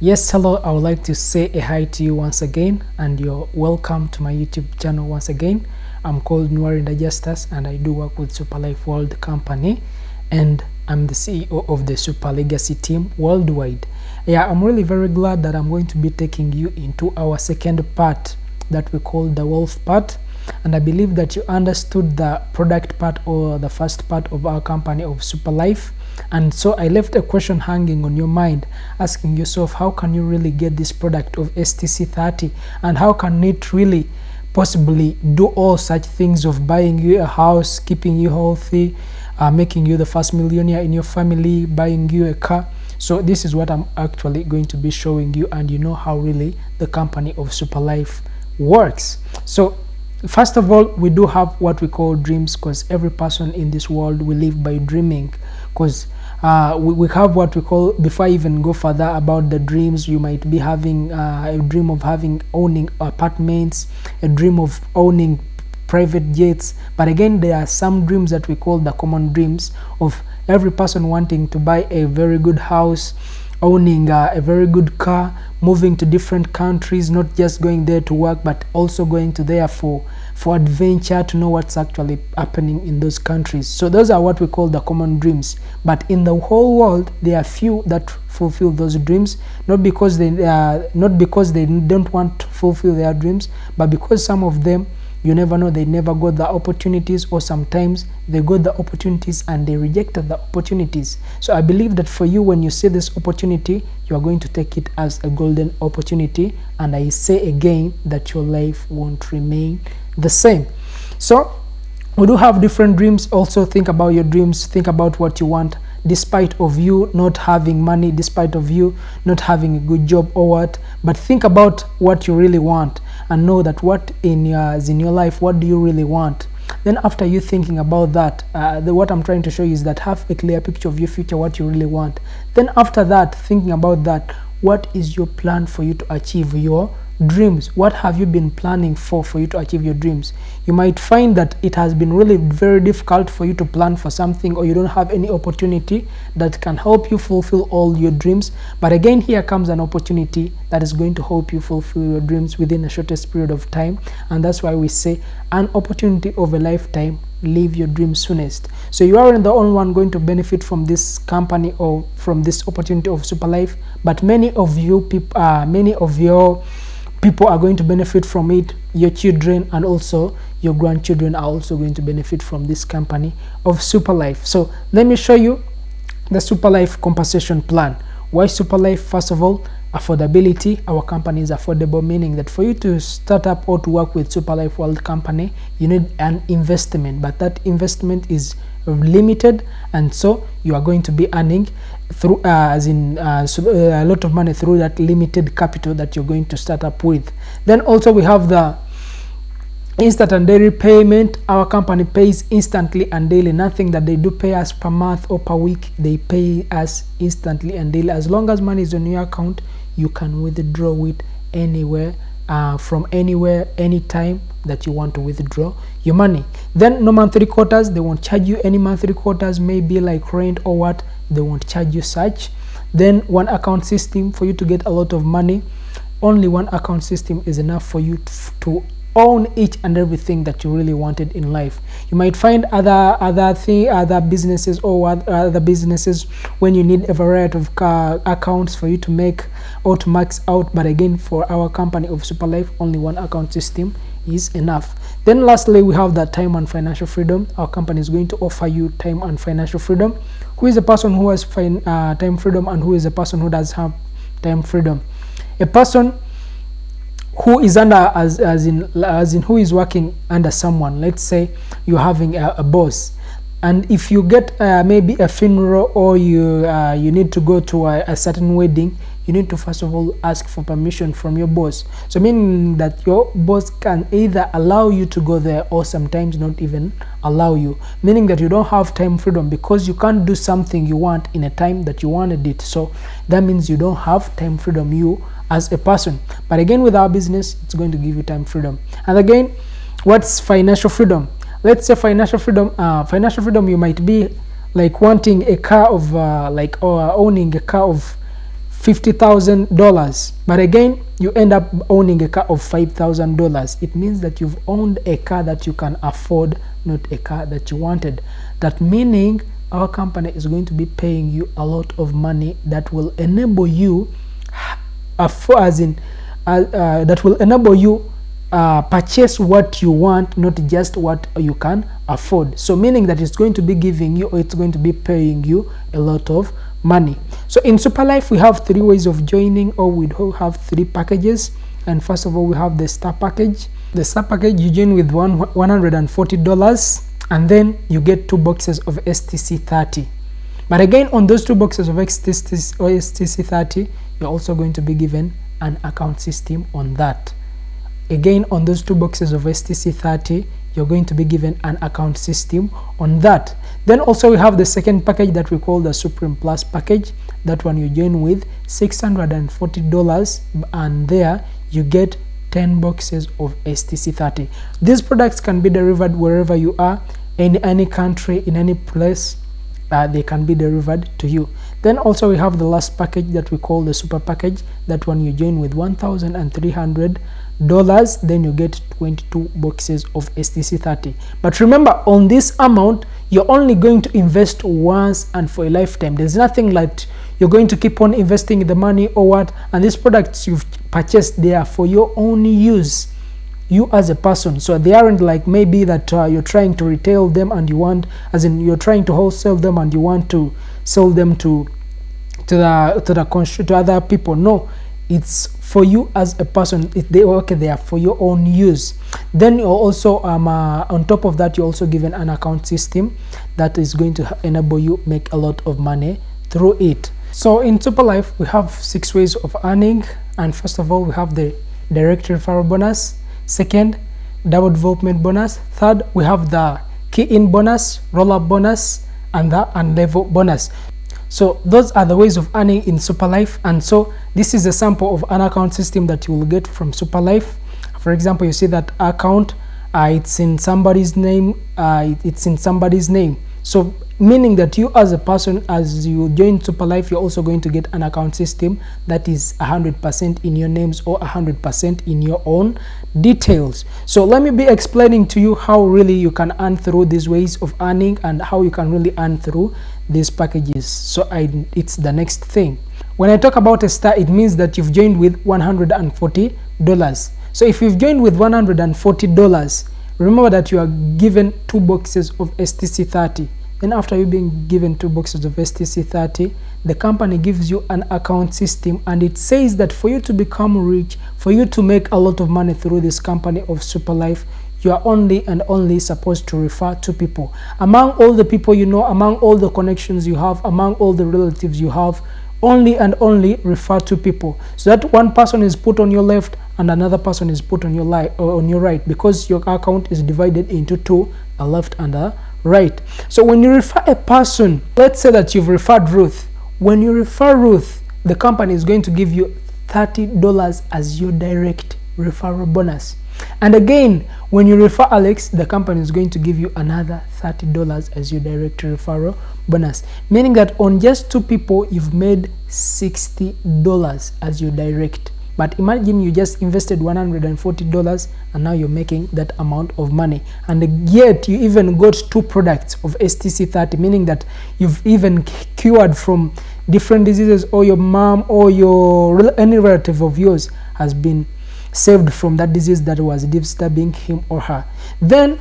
Yes, hello. I would like to say a hi to you once again, and you're welcome to my YouTube channel once again. I'm called Nwarinda Justus, and I do work with Super Life World Company, and I'm the CEO of the Super Legacy team worldwide. Yeah, I'm really very glad that I'm going to be taking you into our second part that we call the wealth part. And I believe that you understood the product part or the first part of our company of Super Life. And so I left a question hanging on your mind, asking yourself, how can you really get this product of STC30, and how can it really possibly do all such things of buying you a house, keeping you healthy, making you the first millionaire in your family, buying you a car. So this is what I'm actually going to be showing you, and you know how really the company of Super Life works. So first of all, we do have what we call dreams, because every person in this world will live by dreaming. Because we have what we call, before I even go further about the dreams, you might be having a dream of owning apartments, a dream of owning private jets. But again, there are some dreams that we call the common dreams of every person wanting to buy a very good house, owning a very good car, moving to different countries, not just going there to work, but also going to there for adventure, to know what's actually happening in those countries. So those are what we call the common dreams. But in the whole world, there are few that fulfill those dreams, not because they don't want to fulfill their dreams, but because some of them, you never know, they never got the opportunities, or sometimes they got the opportunities and they rejected the opportunities. So I believe that for you, when you see this opportunity, you are going to take it as a golden opportunity. And I say again that your life won't remain the same. So we do have different dreams. Also think about your dreams, think about what you want, despite of you not having money, despite of you not having a good job or what, but think about what you really want, and know that what in your life, what do you really want. Then after you thinking about that, what I'm trying to show you is that have a clear picture of your future, what you really want. Then after that, thinking about that, what is your plan for you to achieve your dreams? What have you been planning for you to achieve your dreams? You might find that it has been really very difficult for you to plan for something, or you don't have any opportunity that can help you fulfill all your dreams. But again, here comes an opportunity that is going to help you fulfill your dreams within the shortest period of time. And that's why we say an opportunity of a lifetime, live your dreams soonest. So you aren't the only one going to benefit from this company or from this opportunity of Super Life, but many of your people are going to benefit from it. Your children and also your grandchildren are also going to benefit from this company of Super Life. So let me show you the Super Life compensation plan. Why Super Life? First of all, affordability. Our company is affordable, meaning that for you to start up or to work with Super Life World Company, you need an investment, but that investment is limited, and so you are going to be earning through a lot of money through that limited capital that you're going to start up with. Then also we have the instant and daily payment. Our company pays instantly and daily. Nothing that they do pay us per month or per week. They pay us instantly and daily. As long as money is on your account, you can withdraw it anywhere, from anywhere, anytime that you want to withdraw your money. Then no monthly quotas. They won't charge you any monthly quotas, maybe like rent or what. They won't charge you such. Then one account system. For you to get a lot of money, only one account system is enough for you to own each and everything that you really wanted in life. You might find other businesses or other businesses when you need a variety of accounts for you to make or to max out. But again, for our company of Super Life, only one account system is enough. Then lastly, we have that time and financial freedom. Our company is going to offer you time and financial freedom. Who is a person who has time freedom, and who is a person who does have time freedom? A person who is under, as in who is working under someone. Let's say you're having a boss, and if you get maybe a funeral, or you need to go to a certain wedding, you need to first of all ask for permission from your boss. So meaning that your boss can either allow you to go there, or sometimes not even allow you, meaning that you don't have time freedom, because you can't do something you want in a time that you wanted it. So that means you don't have time freedom, you as a person. But again, with our business, it's going to give you time freedom. And again, what's financial freedom? Let's say financial freedom, you might be like wanting a car of or owning a car of $50,000, but again you end up owning a car of $5,000. It means that you've owned a car that you can afford, not a car that you wanted. That meaning our company is going to be paying you a lot of money that will enable you purchase what you want, not just what you can afford. So meaning that it's going to be giving you, or it's going to be paying you a lot of money. So in Superlife we have 3 ways of joining, or we have 3 packages. And first of all, we have the star package. The star package, you join with $140, and then you get 2 boxes of STC30. But again, on those 2 boxes of STC30, you're also going to be given an account system on that. Again, on those 2 boxes of STC30, you're going to be given an account system on that. Then also we have the second package that we call the Supreme Plus package. That one you join with $640, and there you get 10 boxes of STC30. These products can be delivered wherever you are, in any country, in any place. They can be delivered to you. Then also we have the last package that we call the super package. That one you join with $1,300, then you get 22 boxes of STC30. But remember, on this amount you're only going to invest once and for a lifetime. There's nothing like you're going to keep on investing the money or what. And these products you've purchased, they are for your own use, you as a person. So they aren't like maybe that you're trying to retail them and you want, as in you're trying to wholesale them and you want to sell them to other people. No, it's for you as a person. They are for your own use. Then you're also on top of that, you're also given an account system that is going to enable you make a lot of money through it. So in Superlife we have 6 ways of earning. And first of all, we have the direct referral bonus. Second, double development bonus. Third, we have the key-in bonus, roll-up bonus, and the unlevel bonus. So those are the ways of earning in Superlife. And so this is a sample of an account system that you will get from Superlife. For example, you see that account, it's in somebody's name. So meaning that you as a person, as you join Superlife, you're also going to get an account system that is 100% in your names, or 100% in your own details. So let me be explaining to you how really you can earn through these ways of earning, and how you can really earn through these packages. So it's the next thing. When I talk about a star, it means that you've joined with $140. So if you've joined with $140, remember that you are given 2 boxes of STC30. Then after you being given 2 boxes of STC30, the company gives you an account system, and it says that for you to become rich, for you to make a lot of money through this company of Superlife, you are only and only supposed to refer to people. Among all the people you know, among all the connections you have, among all the relatives you have, only and only refer to people. So that one person is put on your left and another person is put on your right, because your account is divided into 2, a left and a right. So when you refer a person, let's say that you've referred Ruth. When you refer Ruth, the company is going to give you $30 as your direct referral bonus. And again, when you refer Alex, the company is going to give you another $30 as your direct referral bonus. Meaning that on just 2 people, you've made $60 as your direct. But imagine you just invested $140 and now you're making that amount of money. And yet you even got 2 products of STC30, meaning that you've even cured from different diseases, or your mom or any relative of yours has been saved from that disease that was disturbing him or her. Then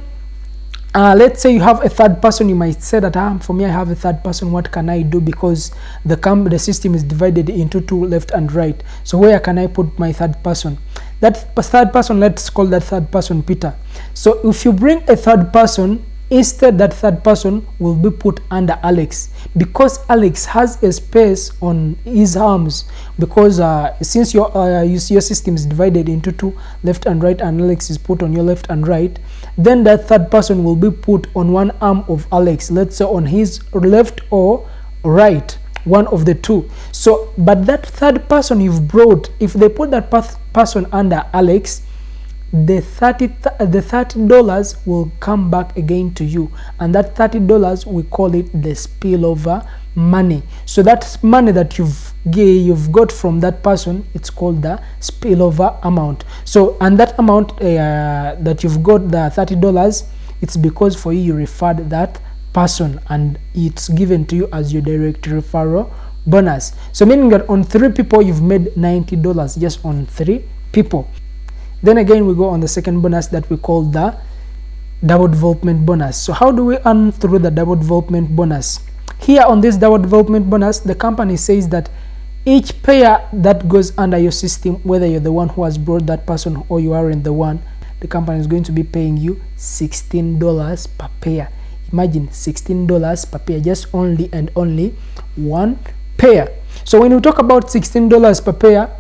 let's say you have a third person. You might say that for me, I have a third person, what can I do? Because the system is divided into 2, left and right. So where can I put my third person? That third person, let's call that third person Peter. So if you bring a third person, instead that third person will be put under Alex, because Alex has a space on his arms, because since your system is divided into 2, left and right, and Alex is put on your left and right, then that third person will be put on one arm of Alex, let's say on his left or right, one of the 2. So but that third person you've brought, if they put that person under Alex, the $30 will come back again to you, and that $30 we call it the spillover money. So that's money that you've you've got from that person, it's called the spillover amount. So, and that amount that you've got, the $30, it's because for you referred that person and it's given to you as your direct referral bonus. So meaning that on 3 people you've made $90 just on 3 people. Then again we go on the second bonus that we call the double development bonus. So how do we earn through the double development bonus? Here on this double development bonus, the company says that each pair that goes under your system, whether you're the one who has brought that person or you aren't the one, the company is going to be paying you $16 per pair. Imagine $16 per pair, just only and only 1 pair. So when we talk about $16 per pair,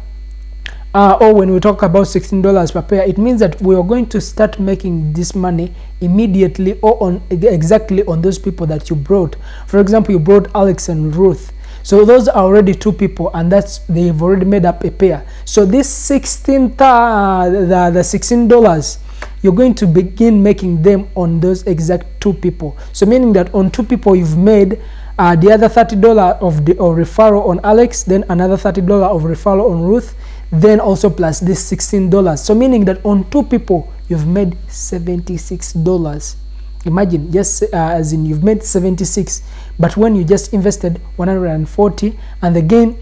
or when we talk about $16 per pair, it means that we are going to start making this money immediately or on exactly on those people that you brought. For example, you brought Alex and Ruth. So those are already 2 people, and they've already made up a pair. So this $16, you're going to begin making them on those exact 2 people. So meaning that on 2 people you've made the other $30 of referral on Alex, then another $30 of referral on Ruth, then also plus this $16. So meaning that on 2 people you've made $76. Imagine, just as in you've made 76, but when you just invested 140, and again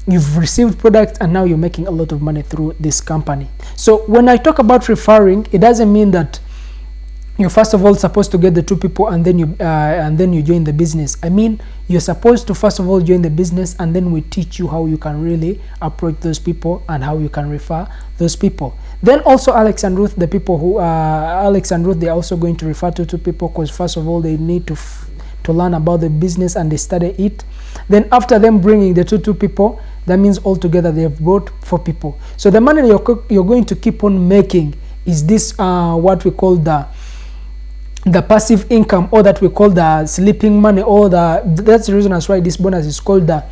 you've received products and now you're making a lot of money through this company. So when I talk about referring, it doesn't mean that you're first of all supposed to get the 2 people and then you join the business. I mean, you're supposed to first of all join the business, and then we teach you how you can really approach those people and how you can refer those people. Then also Alex and Ruth, the people who Alex and Ruth, they're also going to refer to 2 people, because first of all they need to learn about the business and they study it. Then after them bringing the 2 people, that means altogether they have brought 4 people. So the money you're going to keep on making is this what we call the passive income, or that we call the sleeping money, or that's the reason that's why this bonus is called the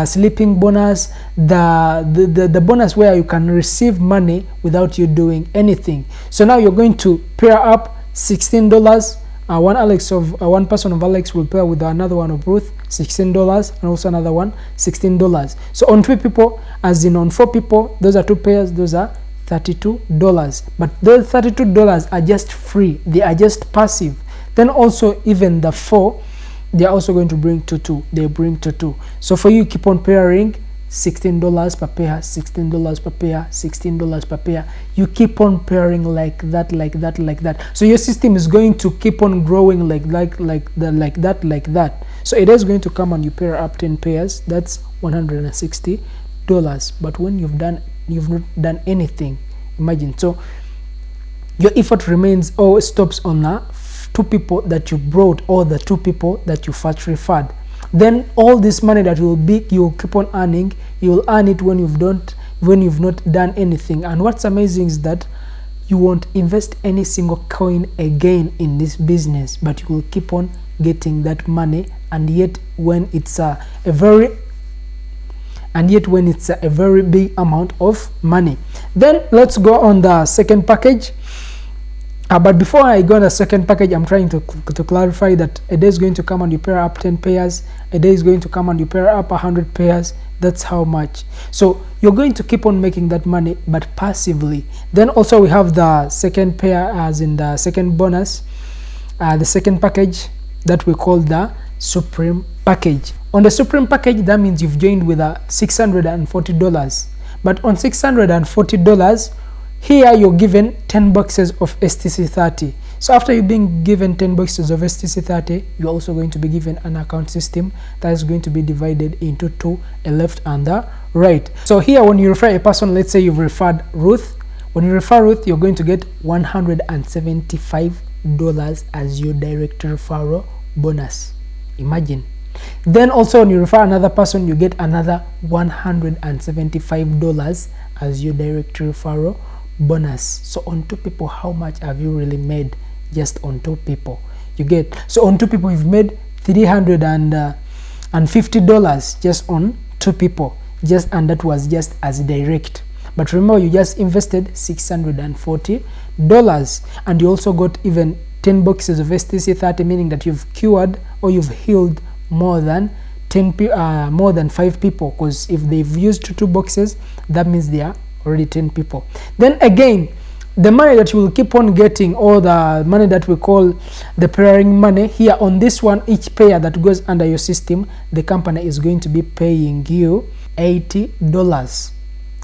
sleeping bonus, the bonus where you can receive money without you doing anything. So now you're going to pair up $16. One person of Alex will pair with another one of Ruth, $16, and also another one, $16. So on 3 people, as in on 4 people, those are 2 pairs, those are $32. But those $32 are just free, they are just passive. Then also even the 4, they are also going to bring two. They bring two. So for you, keep on pairing, $16 per pair, $16 per pair, $16 per pair. You keep on pairing like that. So your system is going to keep on growing like that. So it is going to come and you pair up 10 pairs. That's $160. But when you've not done anything, imagine. So your effort remains or stops on the 2 people that you brought, or the 2 people that you first referred. Then all this money that you'll keep on earning, you will earn it when you've not done anything. And what's amazing is that you won't invest any single coin again in this business, but you will keep on getting that money. And yet when it's a very big amount of money. Then let's go on the second package. But before I go on the second package, I'm trying to clarify that a day is going to come and you pair up 10 pairs. A day is going to come and you pair up 100 pairs. That's how much. So you're going to keep on making that money, but passively. Then also we have the second pair, as in the second bonus, the second package that we call the Supreme package. On the Supreme package, that means you've joined with a $640. But on $640, here you're given 10 boxes of STC30. So after you've been given 10 boxes of STC30, you're also going to be given an account system that is going to be divided into 2, a left and a right. So here when you refer a person, let's say you've referred Ruth. When you refer Ruth, you're going to get $175 as your direct referral bonus. Imagine. Then also when you refer another person, you get another $175 as your direct referral bonus. So on 2 people, how much have you really made just on 2 people? You get, so on 2 people you've made $350 just on 2 people, and that was just as direct. But remember, you just invested $640, and you also got even 10 boxes of STC30, meaning that you've cured or you've healed more than more than 5 people, because if they've used 2 boxes, that means they are already 10 people. Then again, the money that you will keep on getting, or the money that we call the pairing money, here on this one, each pair that goes under your system, the company is going to be paying you $80.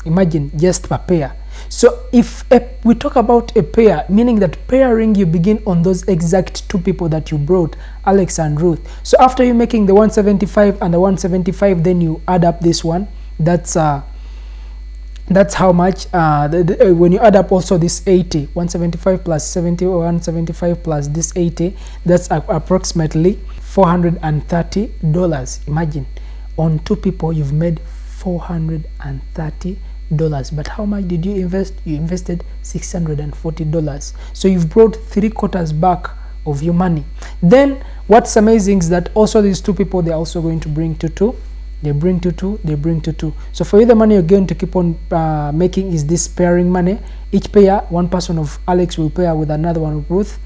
Imagine, just per pair. So if we talk about a pair, meaning that pairing, you begin on those exact 2 people that you brought, Alex and Ruth. So after you making the 175 and the 175, then you add up this one. That's how much when you add up also this 80, 175 plus 70, 175 plus this 80, that's approximately $430. Imagine, on 2 people you've made $430. But how much did you invest? You invested $640. So you've brought 3/4 back of your money. Then what's amazing is that also these 2 people, they're also going to bring two. They bring two. So for you, the money you're going to keep on making is this pairing money. Each pair, one person of Alex will pair with another one of Ruth,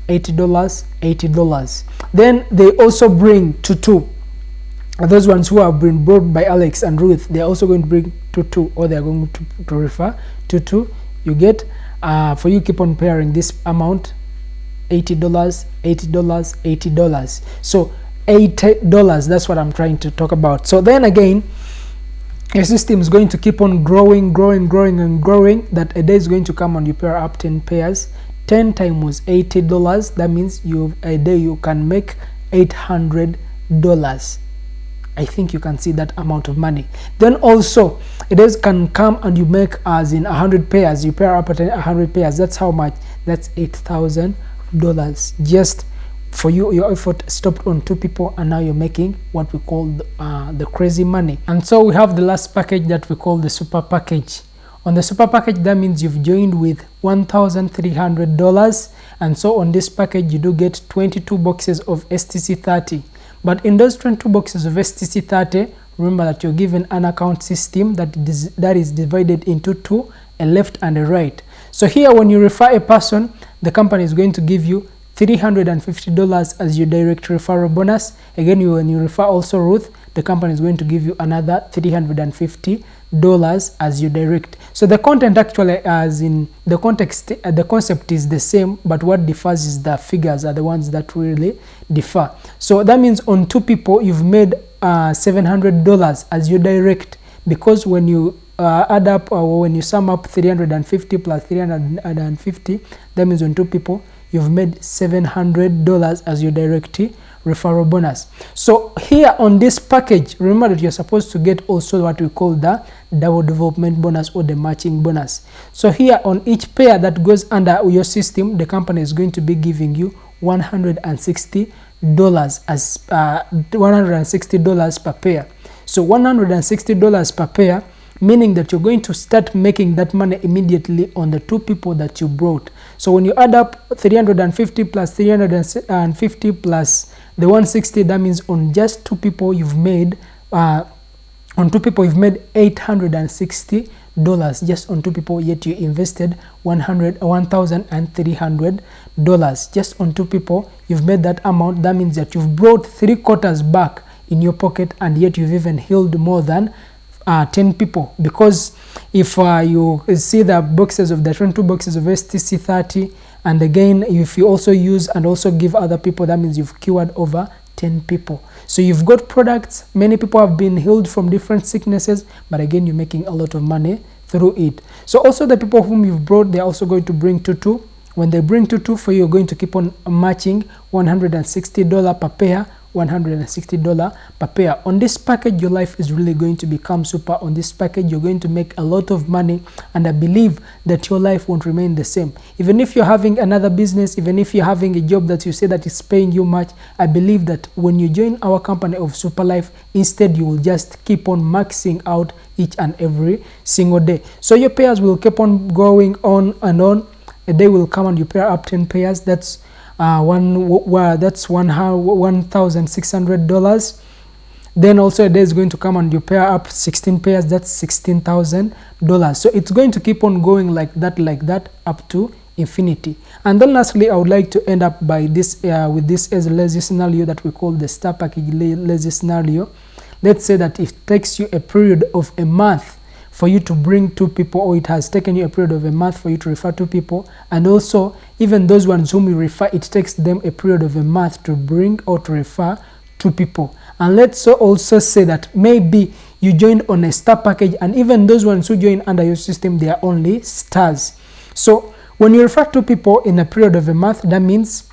$80. Then they also bring two. Those ones who have been brought by Alex and Ruth, they're also going to bring two, or they're going to refer to. You get, for you keep on pairing this amount, $80. So $80, that's what I'm trying to talk about. So then again, your system is going to keep on growing, that a day is going to come and you pair up 10 pairs. 10 times $80, that means a day you can make $800. I think you can see that amount of money. Then also, it can come and you make, as in 100 pairs, you pair up at 100 pairs. That's how much? That's $8,000. Just for you, your effort stopped on 2 people, and now you're making what we call the crazy money. And so we have the last package that we call the super package. On the super package, that means you've joined with $1,300, and so on this package you do get 22 boxes of STC30. But in those 22 boxes of STC30, remember that you're given an account system that is divided into 2, a left and a right. So here, when you refer a person, the company is going to give you $350 as your direct referral bonus. Again, when you refer also Ruth, the company is going to give you another $350 as your direct. So the content actually, as in the context, the concept is the same, but what differs is the figures are the ones that really differ. So that means on 2 people you've made $700 as your direct, because when you add up, or when you sum up 350 plus 350, that means on 2 people you've made $700 as your direct referral bonus. So here on this package, remember that you're supposed to get also what we call the double development bonus, or the matching bonus. So here on each pair that goes under your system, the company is going to be giving you $160 as $160 per pair. So $160 per pair, meaning that you're going to start making that money immediately on the 2 people that you brought. So when you add up 350 plus 350 plus the 160, that means on just 2 people you've made $860 just on 2 people, yet you invested $1,300 just on 2 people. You've made that amount. That means that you've brought 3/4 back in your pocket, and yet you've even healed more than 10 people. Because if you see the boxes of the 22 boxes of STC30, and again if you also use and also give other people, that means you've cured over 10 people. So you've got products, many people have been healed from different sicknesses, but again you're making a lot of money through it. So also the people whom you've brought, they're also going to bring two. When they bring two for you, you're going to keep on matching $160 per pair, $160 per pair. On this package, your life is really going to become super. On this package, you're going to make a lot of money, and I believe that your life won't remain the same. Even if you're having another business, even if you're having a job that you say that is paying you much, I believe that when you join our company of Super Life, instead you will just keep on maxing out each and every single day. So your pairs will keep on going on and on. A day will come and you pair up 10 pairs. That's $1,600. Then also a day is going to come and you pair up 16 pairs. That's $16,000. So it's going to keep on going like that up to infinity. And then lastly, I would like to end up by this with this as a lazy scenario that we call the star package lazy scenario. let's say that it takes you a period of a month for you to bring 2 people, or it has taken you a period of a month for you to refer 2 people, and also even those ones whom you refer, it takes them a period of a month to bring or to refer 2 people. And let's also say that maybe you joined on a star package, and even those ones who join under your system, they are only stars. So when you refer 2 people in a period of a month, that means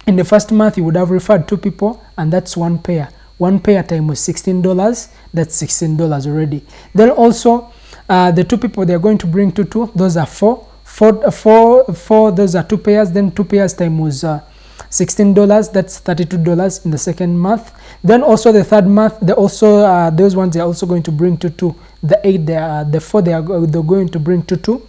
in the first month you would have referred 2 people, and that's 1 pair. 1 pair times $16, that's $16 already. Then also the 2 people they are going to bring to 2, those are 4. Those are 2 pairs. Then 2 pairs times $16, that's $32 in the second month. Then also the third month, they also those ones they are also going to bring to 2. The 8, the 4 they're going to bring to 2.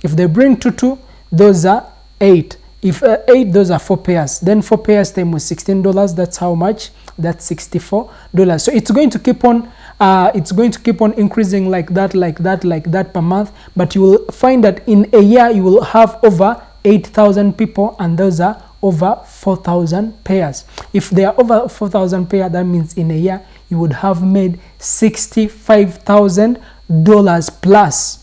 If they bring to 2, those are 8. If 8, those are 4 pairs. Then 4 pairs times $16, that's how much? That's $64. So it's going to keep on increasing like that per month. But you will find that in a year you will have over 8,000 people, and those are over 4,000 pairs. If they are over 4,000 pairs, that means in a year you would have made $65,000 plus.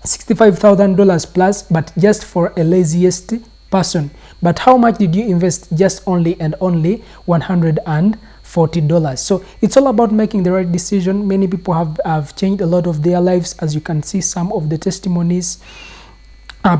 $65,000 plus, but just for a laziest person. But how much did you invest? Just only $140. So it's all about making the right decision. Many people have changed a lot of their lives, as you can see some of the testimonies.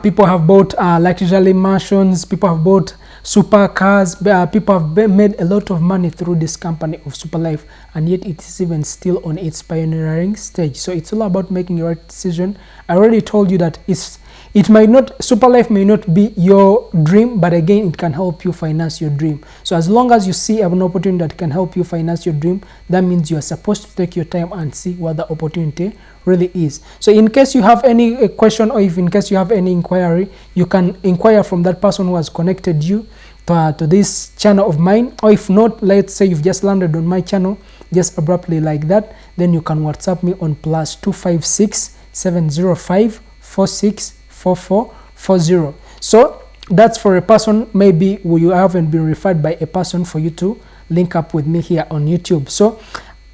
People have bought luxury mansions, people have bought supercars, people have made a lot of money through this company of Superlife, and yet it is even still on its pioneering stage. So it's all about making the right decision. I already told you that Superlife may not be your dream, but again it can help you finance your dream. So as long as you see an opportunity that can help you finance your dream, that means you are supposed to take your time and see what the opportunity really is. So in case you have any question, or if in case you have any inquiry, you can inquire from that person who has connected you to this channel of mine. Or if not, let's say you've just landed on my channel just abruptly like that, then you can WhatsApp me on +256 705 464440. So that's for a person maybe you haven't been referred by a person, for you to link up with me here on YouTube. So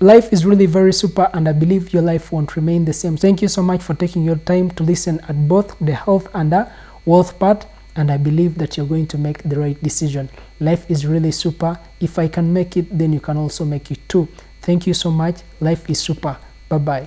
life is really very super, and I believe your life won't remain the same. Thank you so much for taking your time to listen at both the health and the wealth part, and I believe that you're going to make the right decision. Life is really super. If I can make it, then you can also make it too. Thank you so much. Life is super. Bye bye.